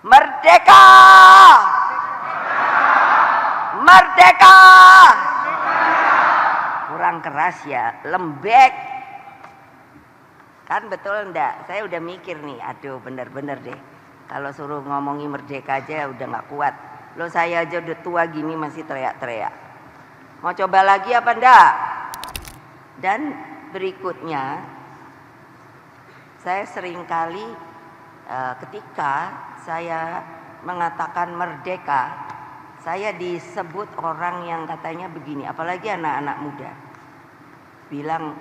Merdeka! Merdeka! Kurang keras ya, lembek. Kan betul enggak? Saya udah mikir nih, aduh bener-bener deh. Kalau suruh ngomongi merdeka aja udah gak kuat. Loh saya aja udah tua gini masih teriak-teriak. Mau coba lagi apa enggak? Dan berikutnya, saya seringkali ketika saya mengatakan merdeka, saya disebut orang yang katanya begini, apalagi anak-anak muda. Bilang,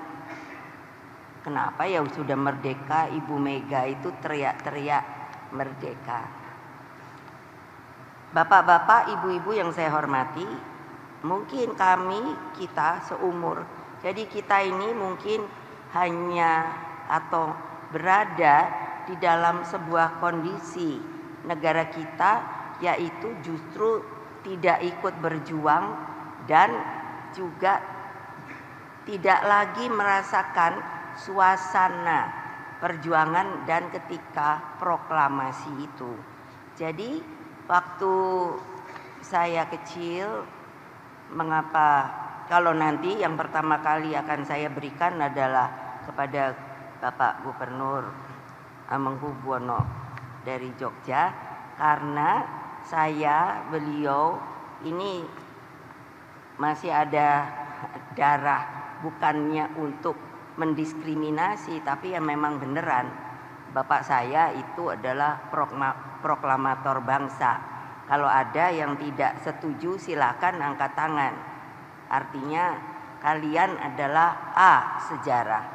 kenapa ya sudah merdeka Ibu Mega itu teriak-teriak merdeka. Bapak-bapak, ibu-ibu yang saya hormati, mungkin kita seumur. Jadi kita ini mungkin hanya atau berada di dalam sebuah kondisi negara kita yaitu justru tidak ikut berjuang dan juga tidak lagi merasakan suasana perjuangan dan ketika proklamasi itu. Jadi waktu saya kecil, mengapa kalau nanti yang pertama kali akan saya berikan adalah kepada Bapak Gubernur Hamengkubuwono dari Jogja, karena beliau ini masih ada darah, bukannya untuk mendiskriminasi, tapi ya memang beneran bapak saya itu adalah proklamator bangsa. Kalau ada yang tidak setuju silakan angkat tangan. Artinya kalian adalah A sejarah.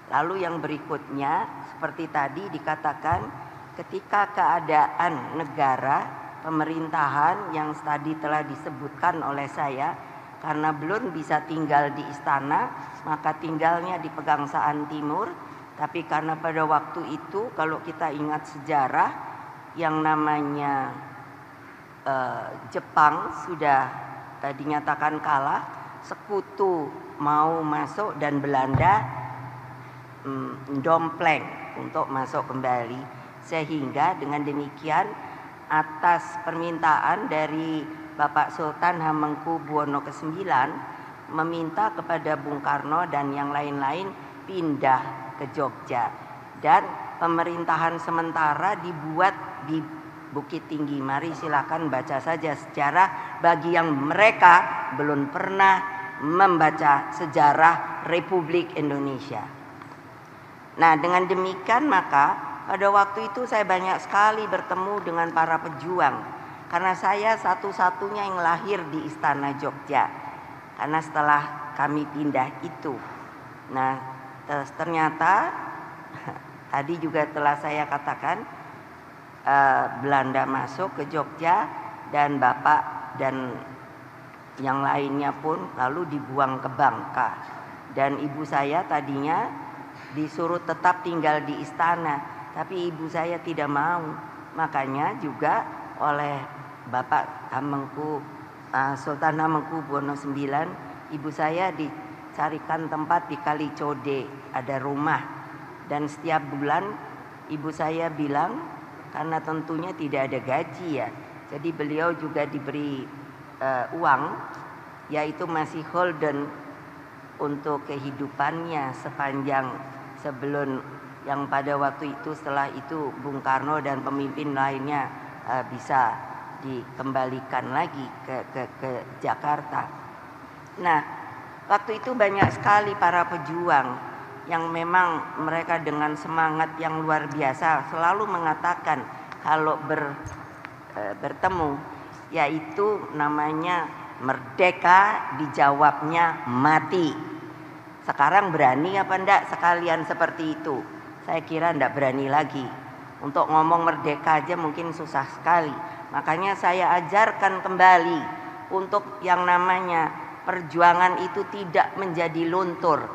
Lalu yang berikutnya seperti tadi dikatakan, ketika keadaan negara pemerintahan yang tadi telah disebutkan oleh saya, karena belum bisa tinggal di istana, maka tinggalnya di Pegangsaan Timur. Tapi karena pada waktu itu kalau kita ingat sejarah, yang namanya Jepang sudah dinyatakan kalah, sekutu mau masuk dan Belanda dompleng untuk masuk kembali, sehingga dengan demikian atas permintaan dari Bapak Sultan Hamengkubuwono ke-9 meminta kepada Bung Karno dan yang lain-lain pindah ke Jogja, dan pemerintahan sementara dibuat di Bukit Tinggi. Mari silakan baca saja sejarah bagi yang mereka belum pernah membaca sejarah Republik Indonesia. Nah, dengan demikian maka pada waktu itu saya banyak sekali bertemu dengan para pejuang, karena saya satu-satunya yang lahir di Istana Jogja. Karena setelah kami pindah itu, nah ternyata tadi juga telah saya katakan, Belanda masuk ke Jogja dan bapak dan yang lainnya pun lalu dibuang ke Bangka. Dan ibu saya tadinya disuruh tetap tinggal di istana, tapi ibu saya tidak mau. Makanya juga oleh Bapak Sultan Hamengkubuwono IX, ibu saya dicarikan tempat di Kalicode, ada rumah. Dan setiap bulan ibu saya bilang, karena tentunya tidak ada gaji ya, jadi beliau juga diberi uang, yaitu masih holden untuk kehidupannya sepanjang sebelum yang pada waktu itu, setelah itu Bung Karno dan pemimpin lainnya bisa dikembalikan lagi ke Jakarta. Nah, waktu itu banyak sekali para pejuang yang memang mereka dengan semangat yang luar biasa selalu mengatakan kalau bertemu, yaitu namanya merdeka, dijawabnya mati. Sekarang berani apa enggak sekalian seperti itu? Saya kira enggak berani lagi. Untuk ngomong merdeka aja mungkin susah sekali. Makanya saya ajarkan kembali untuk yang namanya perjuangan itu tidak menjadi luntur.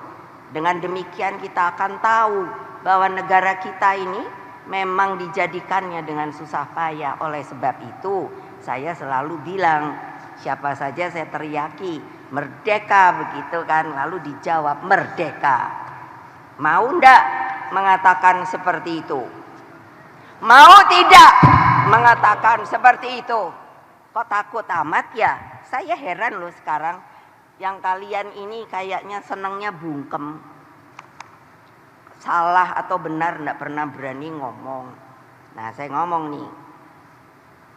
Dengan demikian kita akan tahu bahwa negara kita ini memang dijadikannya dengan susah payah. Oleh sebab itu saya selalu bilang, siapa saja saya teriaki merdeka begitu kan, lalu dijawab merdeka. Mau ndak mengatakan seperti itu? Mau tidak? mengatakan seperti itu. Kok takut amat ya? Saya heran loh sekarang. Yang kalian ini kayaknya senangnya bungkem. Salah atau benar enggak pernah berani ngomong. Nah, saya ngomong nih.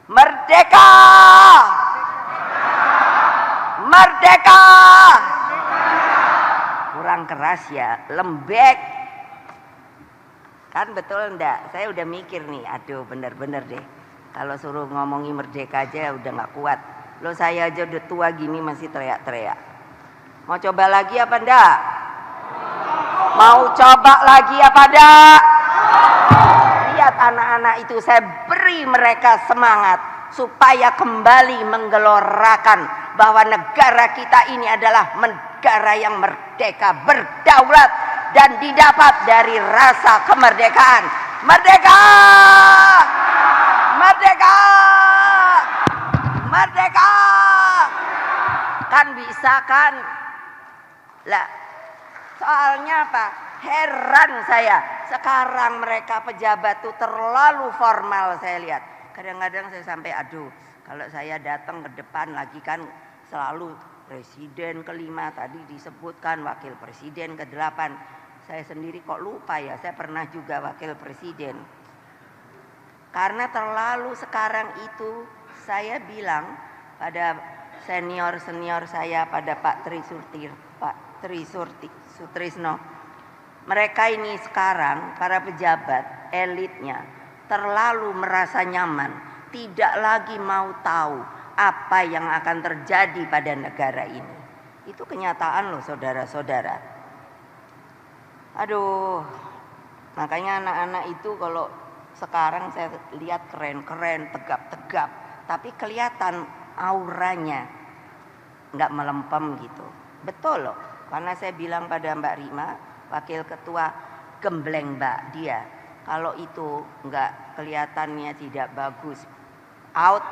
Merdeka! Merdeka! Kurang keras ya, lembek. Kan betul enggak? Saya udah mikir nih, aduh bener-bener deh. Kalau suruh ngomongi merdeka aja udah gak kuat. Loh saya aja udah tua gini masih teriak-teriak. Mau coba lagi apa enggak? Mau coba lagi apa enggak? Lihat anak-anak itu, saya beri mereka semangat supaya kembali menggelorakan bahwa negara kita ini adalah negara yang merdeka, berdaulat, dan didapat dari rasa kemerdekaan. Merdeka! Merdeka! Merdeka! Kan bisa kan? Lah, soalnya apa? Heran saya. Sekarang mereka pejabat tuh terlalu formal saya lihat. Kadang-kadang saya sampai aduh, kalau saya datang ke depan lagi kan selalu presiden kelima tadi disebutkan, wakil presiden ke-8. Saya sendiri kok lupa ya, saya pernah juga wakil presiden. Karena terlalu sekarang itu saya bilang pada senior-senior saya, pada Pak Tri Sutrisno, mereka ini sekarang para pejabat elitnya terlalu merasa nyaman, tidak lagi mau tahu apa yang akan terjadi pada negara ini. Itu kenyataan loh saudara-saudara. Aduh, makanya anak-anak itu kalau sekarang saya lihat keren-keren, tegap-tegap, tapi kelihatan auranya nggak melempem gitu. Betul loh, karena saya bilang pada Mbak Rima, wakil ketua, gembleng Mbak dia. Kalau itu nggak kelihatannya tidak bagus, out.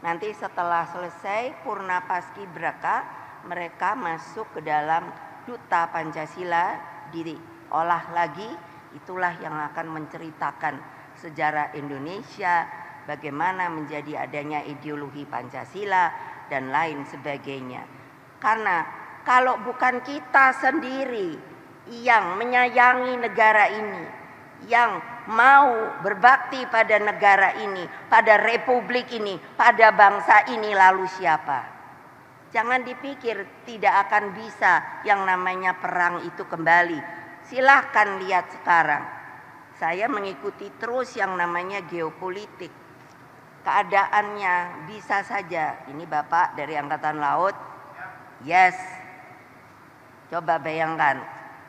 Nanti setelah selesai Purna Paskibraka, mereka masuk ke dalam Duta Pancasila, diolah lagi. Itulah yang akan menceritakan sejarah Indonesia, bagaimana menjadi adanya ideologi Pancasila dan lain sebagainya. Karena kalau bukan kita sendiri yang menyayangi negara ini, yang mau berbakti pada negara ini, pada republik ini, pada bangsa ini, lalu siapa? Jangan dipikir tidak akan bisa yang namanya perang itu kembali. Silahkan lihat sekarang. Saya mengikuti terus yang namanya geopolitik. Keadaannya bisa saja. Ini Bapak dari Angkatan Laut. Yes. Coba bayangkan.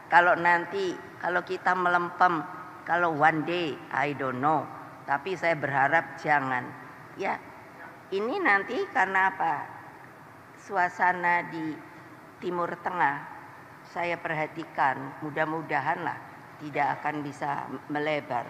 Kalau nanti, kalau kita melempem, kalau one day, I don't know. Tapi saya berharap jangan. Ya, ini nanti karena apa? Suasana di Timur Tengah. Saya perhatikan, mudah-mudahan lah tidak akan bisa melebar.